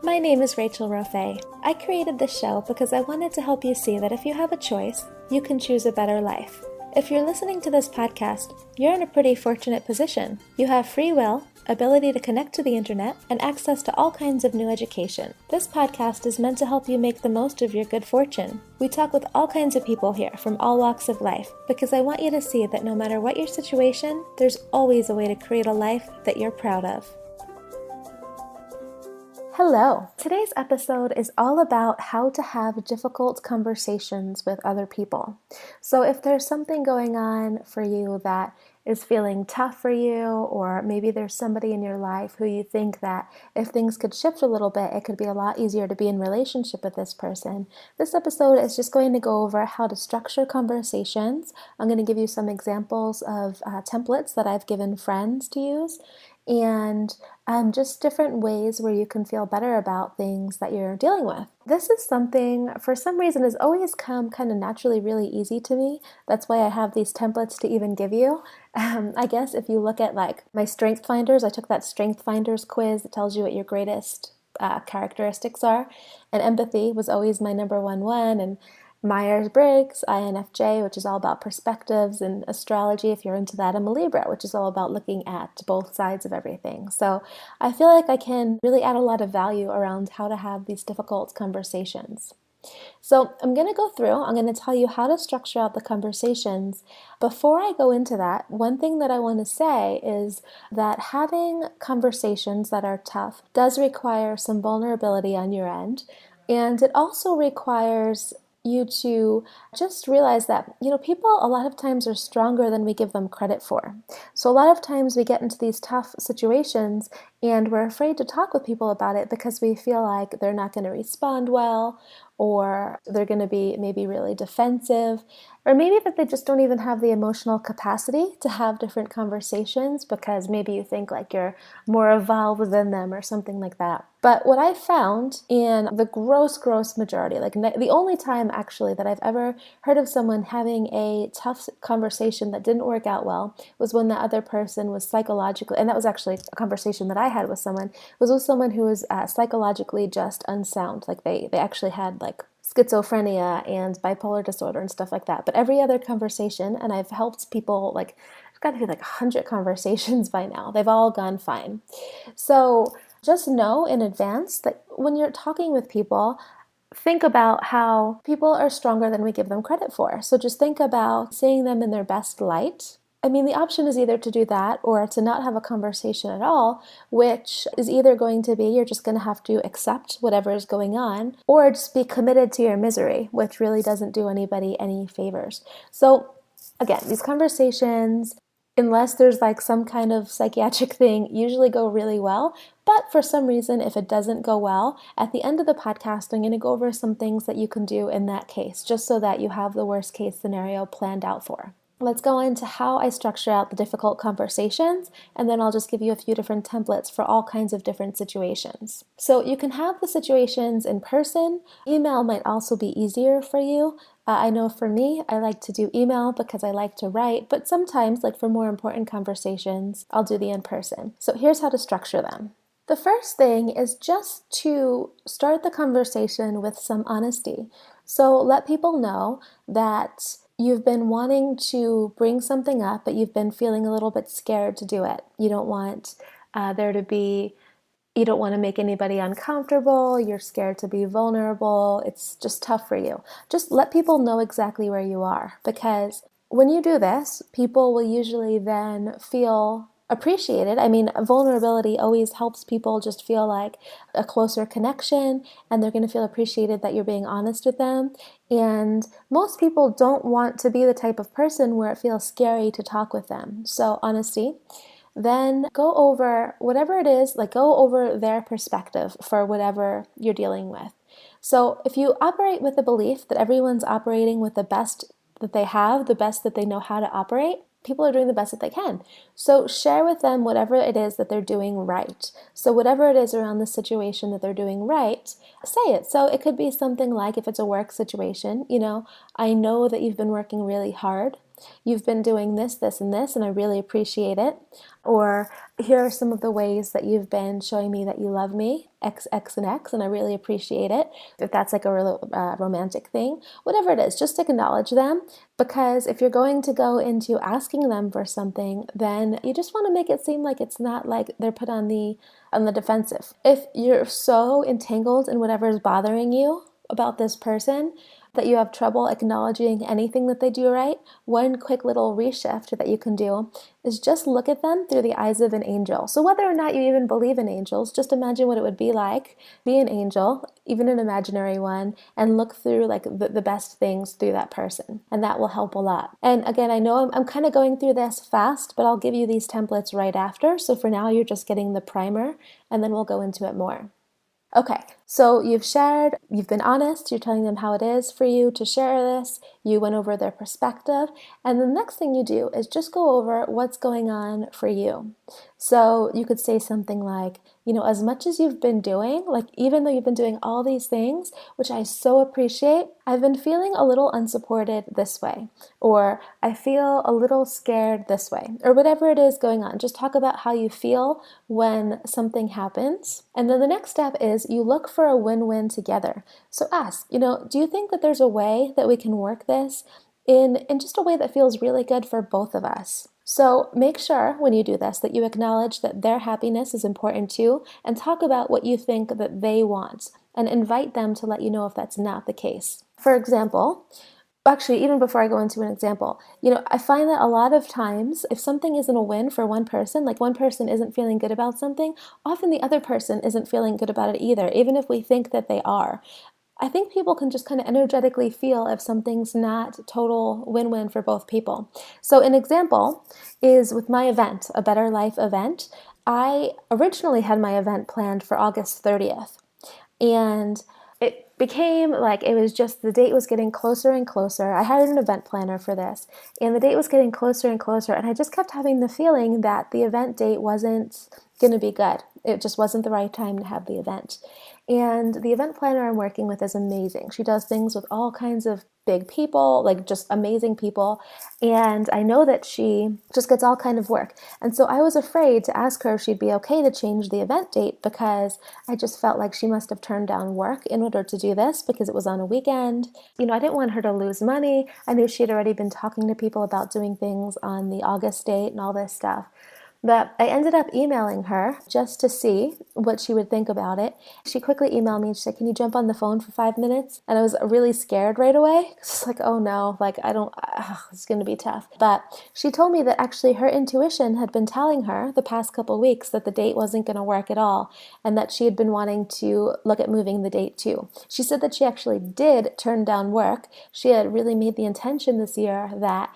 My name is Rachel Rofe. I created this show because I wanted to help you see that if you have a choice, you can choose a better life. If you're listening to this podcast, you're in a pretty fortunate position. You have free will, ability to connect to the internet, and access to all kinds of new education. This podcast is meant to help you make the most of your good fortune. We talk with all kinds of people here from all walks of life because I want you to see that no matter what your situation, there's always a way to create a life that you're proud of. Hello! Today's episode is all about how to have difficult conversations with other people. So if there's something going on for you that is feeling tough for you, or maybe there's somebody in your life who you think that if things could shift a little bit, it could be a lot easier to be in relationship with this person. This episode is just going to go over how to structure conversations. I'm going to give you some examples of templates that I've given friends to use, and just different ways where you can feel better about things that you're dealing with. This is something, for some reason, has always come kind of naturally really easy to me. That's why I have these templates to even give you. I guess if you look at like my Strength Finders, I took that Strength Finders quiz that tells you what your greatest characteristics are. And empathy was always my number one. And Myers-Briggs, INFJ, which is all about perspectives, and astrology, if you're into that, I'm a Libra, which is all about looking at both sides of everything. So I feel like I can really add a lot of value around how to have these difficult conversations. So I'm going to go through, I'm going to tell you how to structure out the conversations. Before I go into that, one thing that I want to say is that having conversations that are tough does require some vulnerability on your end. And it also requires you to just realize that, people a lot of times are stronger than we give them credit for. So a lot of times we get into these tough situations and we're afraid to talk with people about it because we feel like they're not going to respond well, or they're going to be maybe really defensive, or maybe that they just don't even have the emotional capacity to have different conversations because maybe you think like you're more evolved than them or something like that. But what I found in the gross majority, like the only time actually that I've ever heard of someone having a tough conversation that didn't work out well was when the other person was psychologically, and that was actually a conversation that I had with someone, was with someone who was psychologically just unsound. Like they actually had like schizophrenia and bipolar disorder and stuff like that. But every other conversation, and I've helped people, like I've got to be like 100 conversations by now, they've all gone fine. So just know in advance that when you're talking with people, think about how people are stronger than we give them credit for. So just think about seeing them in their best light. I mean, the option is either to do that or to not have a conversation at all, which is either going to be you're just going to have to accept whatever is going on, or just be committed to your misery, which really doesn't do anybody any favors. So again, these conversations, unless there's like some kind of psychiatric thing, usually go really well. But for some reason, if it doesn't go well, at the end of the podcast, I'm going to go over some things that you can do in that case, just so that you have the worst case scenario planned out for. Let's go into how I structure out the difficult conversations, and then I'll just give you a few different templates for all kinds of different situations. So you can have the situations in person. Email might also be easier for you. I know for me, I like to do email because I like to write, but sometimes, like for more important conversations, I'll do the in-person. So here's how to structure them. The first thing is just to start the conversation with some honesty. So let people know that you've been wanting to bring something up, but you've been feeling a little bit scared to do it. You don't want you don't want to make anybody uncomfortable. You're scared to be vulnerable. It's just tough for you. Just let people know exactly where you are, because when you do this, people will usually then feel appreciated. I mean, vulnerability always helps people just feel like a closer connection, and they're going to feel appreciated that you're being honest with them. And most people don't want to be the type of person where it feels scary to talk with them. So honesty. Then go over whatever it is, like go over their perspective for whatever you're dealing with. So if you operate with the belief that everyone's operating with the best that they have, the best that they know how to operate, people are doing the best that they can. So share with them whatever it is that they're doing right. So whatever it is around the situation that they're doing right, say it. So it could be something like, if it's a work situation, I know that you've been working really hard You've been doing this, this, and this, and I really appreciate it. Or here are some of the ways that you've been showing me that you love me, X, X, and X, and I really appreciate it. If that's like a romantic thing, whatever it is, just acknowledge them, because if you're going to go into asking them for something, then you just want to make it seem like it's not like they're put on the defensive. If you're so entangled in whatever is bothering you about this person that you have trouble acknowledging anything that they do right, one quick little reshift that you can do is just look at them through the eyes of an angel. So whether or not you even believe in angels, just imagine what it would be like, be an angel, even an imaginary one, and look through like the best things through that person. And that will help a lot. And again, I know I'm kind of going through this fast, but I'll give you these templates right after. So for now, you're just getting the primer, and then we'll go into it more. Okay, so you've shared, you've been honest, you're telling them how it is for you to share this, you went over their perspective, and the next thing you do is just go over what's going on for you. So you could say something like, as much as you've been doing, like even though you've been doing all these things, which I so appreciate, I've been feeling a little unsupported this way, or I feel a little scared this way, or whatever it is going on. Just talk about how you feel when something happens. And then the next step is you look for a win-win together. So ask, do you think that there's a way that we can work this in just a way that feels really good for both of us? So make sure when you do this that you acknowledge that their happiness is important too, and talk about what you think that they want, and invite them to let you know if that's not the case. For example, actually, even before I go into an example, I find that a lot of times if something isn't a win for one person, like one person isn't feeling good about something, often the other person isn't feeling good about it either, even if we think that they are. I think people can just kind of energetically feel if something's not total win-win for both people. So an example is with my event, a Better Life event. I originally had my event planned for August 30th. And it became like it was just the date was getting closer and closer. I hired an event planner for this, and the date was getting closer and closer. And I just kept having the feeling that the event date wasn't going to be good. It just wasn't the right time to have the event. And the event planner I'm working with is amazing. She does things with all kinds of big people, like just amazing people. And I know that she just gets all kind of work. And so I was afraid to ask her if she'd be okay to change the event date, because I just felt like she must have turned down work in order to do this because it was on a weekend. I didn't want her to lose money. I knew she had already been talking to people about doing things on the August date and all this stuff. But I ended up emailing her just to see what she would think about it. She quickly emailed me and she said, "Can you jump on the phone for 5 minutes?" And I was really scared right away. It's like, oh no, like it's going to be tough. But she told me that actually her intuition had been telling her the past couple weeks that the date wasn't going to work at all, and that she had been wanting to look at moving the date too. She said that she actually did turn down work. She had really made the intention this year that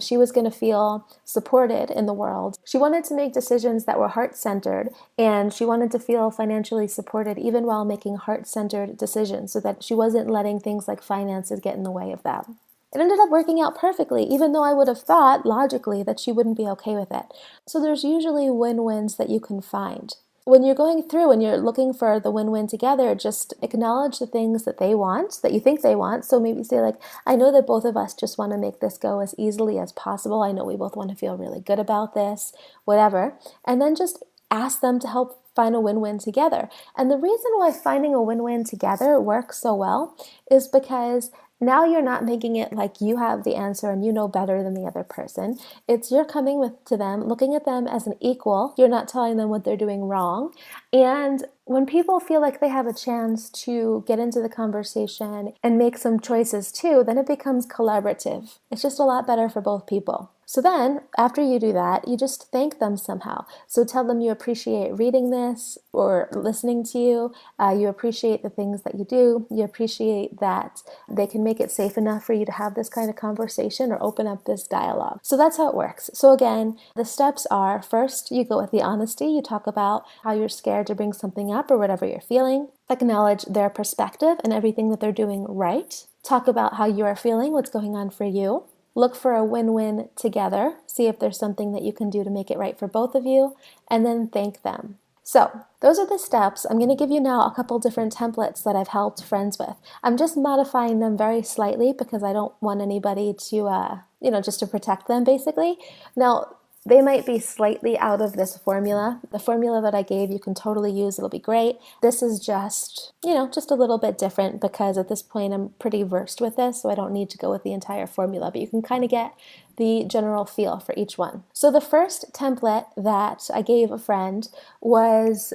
she was going to feel supported in the world. She wanted to make decisions that were heart-centered, and she wanted to feel financially supported even while making heart-centered decisions, so that she wasn't letting things like finances get in the way of that. It ended up working out perfectly, even though I would have thought logically that she wouldn't be okay with it. So there's usually win-wins that you can find. When you're going through and you're looking for the win-win together, just acknowledge the things that they want, that you think they want. So maybe say like, I know that both of us just want to make this go as easily as possible. I know we both want to feel really good about this, whatever. And then just ask them to help find a win-win together. And the reason why finding a win-win together works so well is because now you're not making it like you have the answer and you know better than the other person. It's you're coming to them, looking at them as an equal. You're not telling them what they're doing wrong. And when people feel like they have a chance to get into the conversation and make some choices too, then it becomes collaborative. It's just a lot better for both people. So then, after you do that, you just thank them somehow. So tell them you appreciate reading this or listening to you. You appreciate the things that you do. You appreciate that they can make it safe enough for you to have this kind of conversation or open up this dialogue. So that's how it works. So again, the steps are, first, you go with the honesty. You talk about how you're scared to bring something up or whatever you're feeling. Acknowledge their perspective and everything that they're doing right. Talk about how you are feeling, what's going on for you. Look for a win-win together. See if there's something that you can do to make it right for both of you, and then thank them. So those are the steps. I'm going to give you now a couple different templates that I've helped friends with. I'm just modifying them very slightly because I don't want anybody to just to protect them basically. Now, they might be slightly out of this formula. The formula that I gave you can totally use, it'll be great. This is just, just a little bit different because at this point I'm pretty versed with this, so I don't need to go with the entire formula, but you can kind of get the general feel for each one. So the first template that I gave a friend was,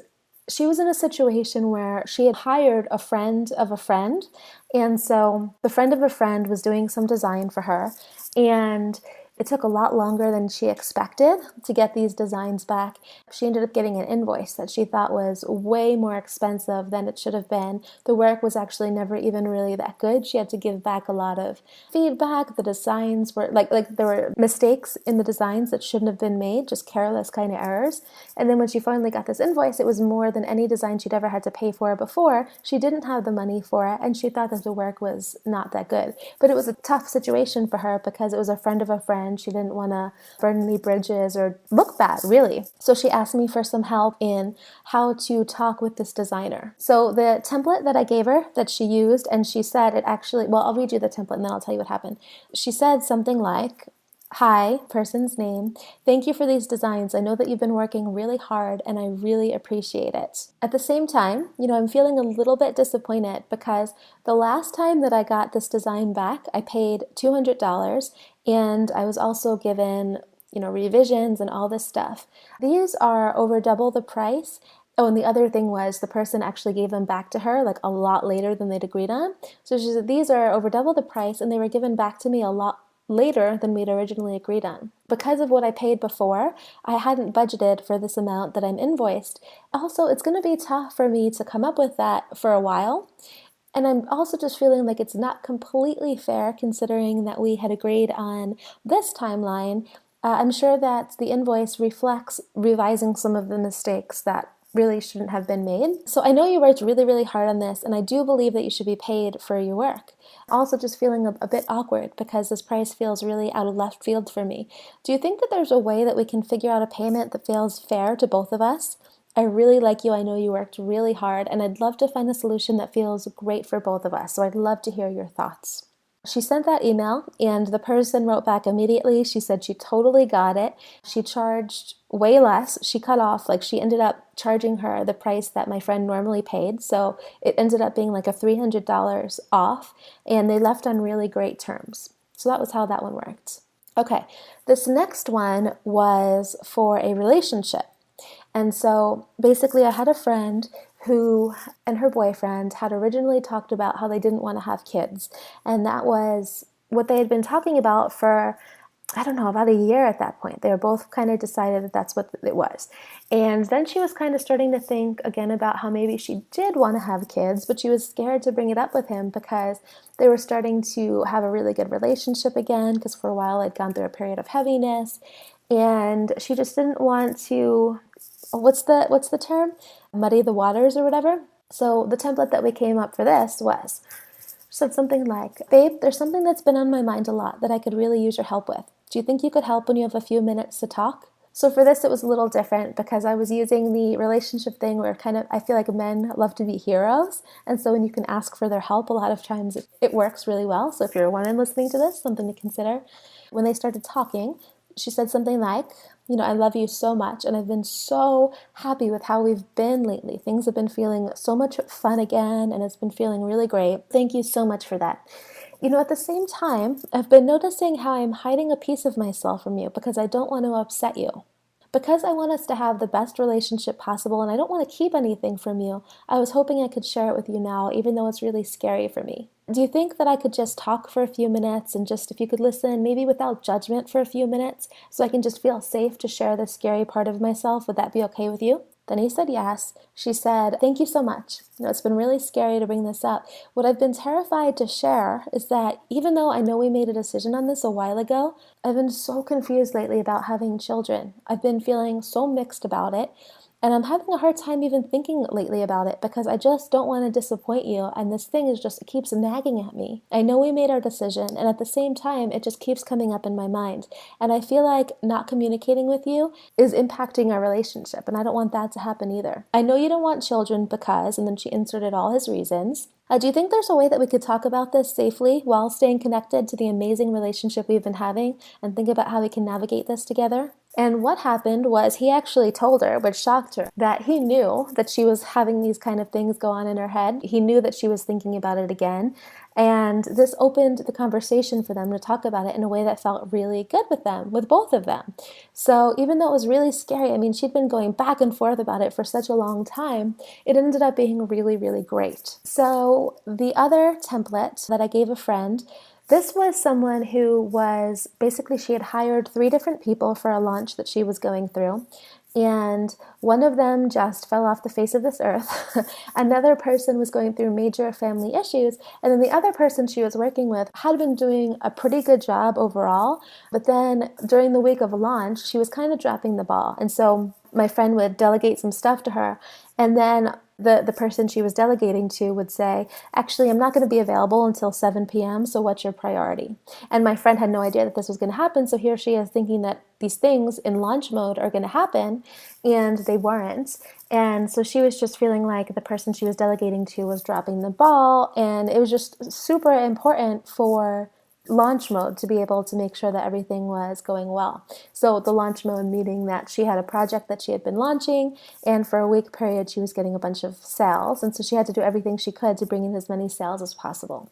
she was in a situation where she had hired a friend of a friend. And so the friend of a friend was doing some design for her. And it took a lot longer than she expected to get these designs back. She ended up getting an invoice that she thought was way more expensive than it should have been. The work was actually never even really that good. She had to give back a lot of feedback. The designs were like there were mistakes in the designs that shouldn't have been made, just careless kind of errors. And then when she finally got this invoice, it was more than any design she'd ever had to pay for before. She didn't have the money for it, and she thought that the work was not that good. But it was a tough situation for her because it was a friend of a friend. She didn't want to burn any bridges or look bad, really. So she asked me for some help in how to talk with this designer. So the template that I gave her that she used, and she said it actually, well, I'll read you the template and then I'll tell you what happened. She said something like, "Hi, person's name. Thank you for these designs. I know that you've been working really hard and I really appreciate it." At the same time, I'm feeling a little bit disappointed because the last time that I got this design back, I paid $200 and I was also given, revisions and all this stuff. These are over double the price. Oh, and the other thing was the person actually gave them back to her like a lot later than they'd agreed on. So she said these are over double the price and they were given back to me a lot later than we'd originally agreed on. Because of what I paid before, I hadn't budgeted for this amount that I'm invoiced. Also, it's going to be tough for me to come up with that for a while. And I'm also just feeling like it's not completely fair considering that we had agreed on this timeline. I'm sure that the invoice reflects revising some of the mistakes that really shouldn't have been made. So I know you worked really, really hard on this, and I do believe that you should be paid for your work. Also just feeling a bit awkward because this price feels really out of left field for me. Do you think that there's a way that we can figure out a payment that feels fair to both of us? I really like you. I know you worked really hard, and I'd love to find a solution that feels great for both of us. So I'd love to hear your thoughts. She sent that email and the person wrote back immediately. She said she totally got it. She charged way less. She cut off, she ended up charging her the price that my friend normally paid. So it ended up being like a $300 off, and they left on really great terms. So that was how that one worked. Okay, this next one was for a relationship. And so basically I had a friend who and her boyfriend had originally talked about how they didn't want to have kids. And that was what they had been talking about for, I don't know, about a year at that point. They were both kind of decided that that's what it was. And then she was kind of starting to think again about how maybe she did want to have kids, but she was scared to bring it up with him because they were starting to have a really good relationship again, because for a while they'd gone through a period of heaviness. And she just didn't want to, what's the term? Muddy the waters or whatever. So the template that we came up for this was, said something like, "Babe, there's something that's been on my mind a lot that I could really use your help with. Do you think you could help when you have a few minutes to talk?" So for this, it was a little different because I was using the relationship thing where I feel like men love to be heroes. And so when you can ask for their help, a lot of times it works really well. So if you're a woman listening to this, something to consider. When they started talking, she said something like, "I love you so much, and I've been so happy with how we've been lately. Things have been feeling so much fun again, and it's been feeling really great. Thank you so much for that. At the same time, I've been noticing how I'm hiding a piece of myself from you because I don't want to upset you. Because I want us to have the best relationship possible and I don't want to keep anything from you, I was hoping I could share it with you now, even though it's really scary for me. Do you think that I could just talk for a few minutes and just if you could listen, maybe without judgment for a few minutes, so I can just feel safe to share this scary part of myself? Would that be okay with you?" Then he said yes. She said, "Thank you so much. It's been really scary to bring this up. What I've been terrified to share is that even though I know we made a decision on this a while ago, I've been so confused lately about having children. I've been feeling so mixed about it. And I'm having a hard time even thinking lately about it because I just don't want to disappoint you, and this thing it keeps nagging at me. I know we made our decision, and at the same time, it just keeps coming up in my mind. And I feel like not communicating with you is impacting our relationship, and I don't want that to happen either. I know you don't want children because," and then she inserted all his reasons. Do you think there's a way that we could talk about this safely while staying connected to the amazing relationship we've been having and think about how we can navigate this together? And what happened was he actually told her, which shocked her, that he knew that she was having these kind of things go on in her head. He knew that she was thinking about it again. And this opened the conversation for them to talk about it in a way that felt really good with them, with both of them. So even though it was really scary, I mean, she'd been going back and forth about it for such a long time, it ended up being really, really great. So the other template that I gave a friend, this was someone who was basically, she had hired 3 different people for a launch that she was going through. And one of them just fell off the face of this earth. Another person was going through major family issues. And then the other person she was working with had been doing a pretty good job overall. But then during the week of launch, she was kind of dropping the ball. And so my friend would delegate some stuff to her. And then the person she was delegating to would say, actually, I'm not going to be available until 7 p.m., so what's your priority? And my friend had no idea that this was going to happen, so here she is thinking that these things in launch mode are going to happen, and they weren't. And so she was just feeling like the person she was delegating to was dropping the ball, and it was just super important for launch mode to be able to make sure that everything was going well. So the launch mode meaning that she had a project that she had been launching, and for a week period she was getting a bunch of sales, and so she had to do everything she could to bring in as many sales as possible.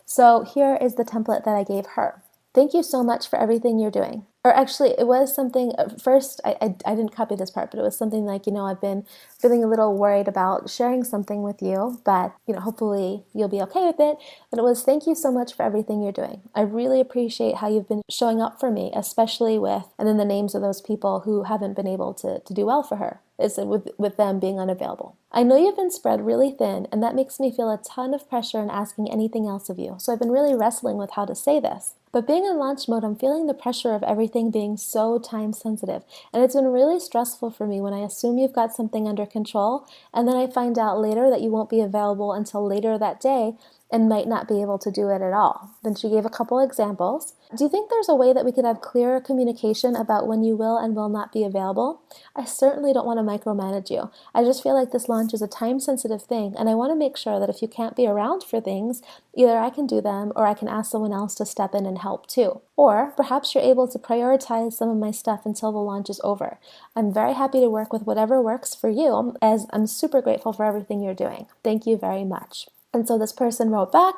So here is the template that I gave her. Thank you so much for everything you're doing. Or actually, it was something, first, I didn't copy this part, but it was something like, I've been feeling a little worried about sharing something with you, but, hopefully you'll be okay with it. But it was, thank you so much for everything you're doing. I really appreciate how you've been showing up for me, especially with, and then the names of those people who haven't been able to do well for her. It's with them being unavailable. I know you've been spread really thin, and that makes me feel a ton of pressure in asking anything else of you, so I've been really wrestling with how to say this. But being in launch mode, I'm feeling the pressure of everything being so time sensitive, and it's been really stressful for me when I assume you've got something under control, and then I find out later that you won't be available until later that day, and might not be able to do it at all. Then she gave a couple examples. Do you think there's a way that we could have clearer communication about when you will and will not be available? I certainly don't want to micromanage you. I just feel like this launch is a time-sensitive thing, and I want to make sure that if you can't be around for things, either I can do them or I can ask someone else to step in and help too. Or perhaps you're able to prioritize some of my stuff until the launch is over. I'm very happy to work with whatever works for you, as I'm super grateful for everything you're doing. Thank you very much. And so this person wrote back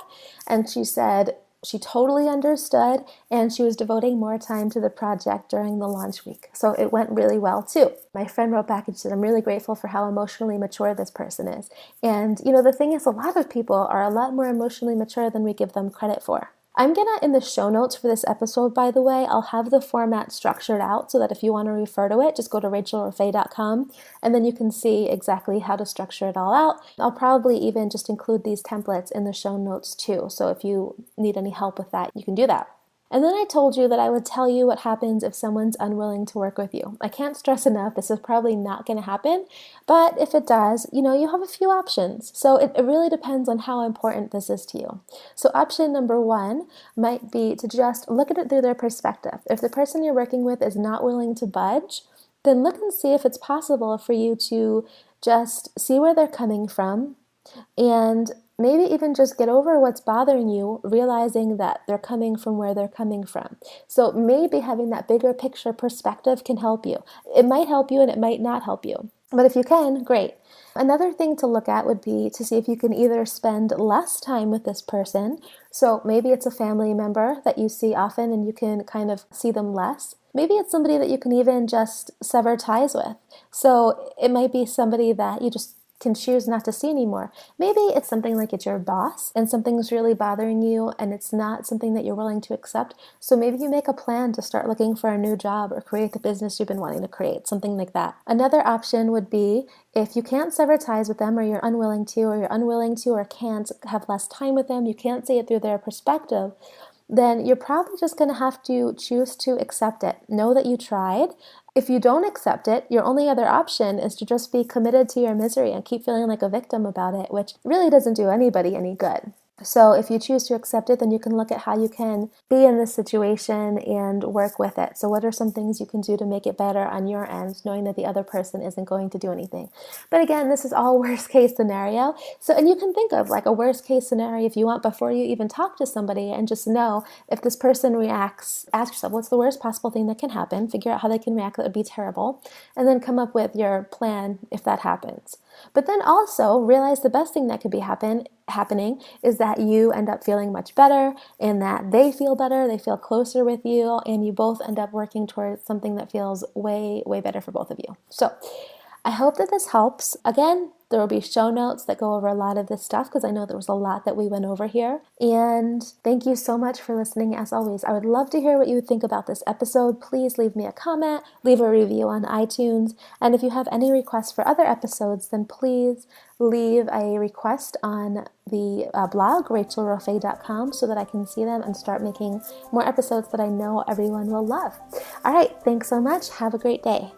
and she said she totally understood and she was devoting more time to the project during the launch week. So it went really well too. My friend wrote back and she said, I'm really grateful for how emotionally mature this person is. And the thing is, a lot of people are a lot more emotionally mature than we give them credit for. I'm gonna, in the show notes for this episode, by the way, I'll have the format structured out so that if you want to refer to it, just go to rachelrefay.com and then you can see exactly how to structure it all out. I'll probably even just include these templates in the show notes too. So if you need any help with that, you can do that. And then I told you that I would tell you what happens if someone's unwilling to work with you. I can't stress enough, this is probably not going to happen, but if it does, you have a few options. So it really depends on how important this is to you. So option number 1 might be to just look at it through their perspective. If the person you're working with is not willing to budge, then look and see if it's possible for you to just see where they're coming from and maybe even just get over what's bothering you, realizing that they're coming from where they're coming from. So maybe having that bigger picture perspective can help you. It might help you and it might not help you. But if you can, great. Another thing to look at would be to see if you can either spend less time with this person. So maybe it's a family member that you see often and you can kind of see them less. Maybe it's somebody that you can even just sever ties with. So it might be somebody that you just can choose not to see anymore. Maybe it's something like it's your boss and something's really bothering you and it's not something that you're willing to accept. So maybe you make a plan to start looking for a new job or create the business you've been wanting to create, something like that. Another option would be if you can't sever ties with them or you're unwilling to or can't have less time with them, you can't see it through their perspective, then you're probably just going to have to choose to accept it. Know that you tried. If you don't accept it, your only other option is to just be committed to your misery and keep feeling like a victim about it, which really doesn't do anybody any good. So if you choose to accept it, then you can look at how you can be in this situation and work with it. So what are some things you can do to make it better on your end, knowing that the other person isn't going to do anything? But again, this is all worst case scenario. So, and you can think of like a worst case scenario if you want before you even talk to somebody, and just know if this person reacts, ask yourself, what's the worst possible thing that can happen? Figure out how they can react. That would be terrible. And then come up with your plan if that happens. But then also realize the best thing that could be happening is that you end up feeling much better, and that they feel better, they feel closer with you, and you both end up working towards something that feels way, way better for both of you. So I hope that this helps. Again, there will be show notes that go over a lot of this stuff, because I know there was a lot that we went over here. And thank you so much for listening. As always, I would love to hear what you would think about this episode. Please leave me a comment, leave a review on iTunes. And if you have any requests for other episodes, then please leave a request on the blog, rachelroffe.com, so that I can see them and start making more episodes that I know everyone will love. All right, thanks so much. Have a great day.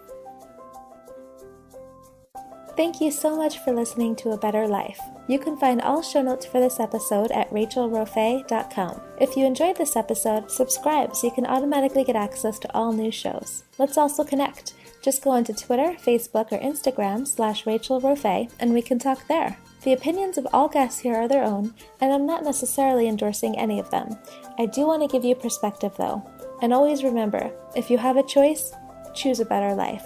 Thank you so much for listening to A Better Life. You can find all show notes for this episode at rachelroffe.com. If you enjoyed this episode, subscribe so you can automatically get access to all new shows. Let's also connect. Just go onto Twitter, Facebook, or Instagram /RachelRoffe, and we can talk there. The opinions of all guests here are their own, and I'm not necessarily endorsing any of them. I do want to give you perspective though. And always remember, if you have a choice, choose a better life.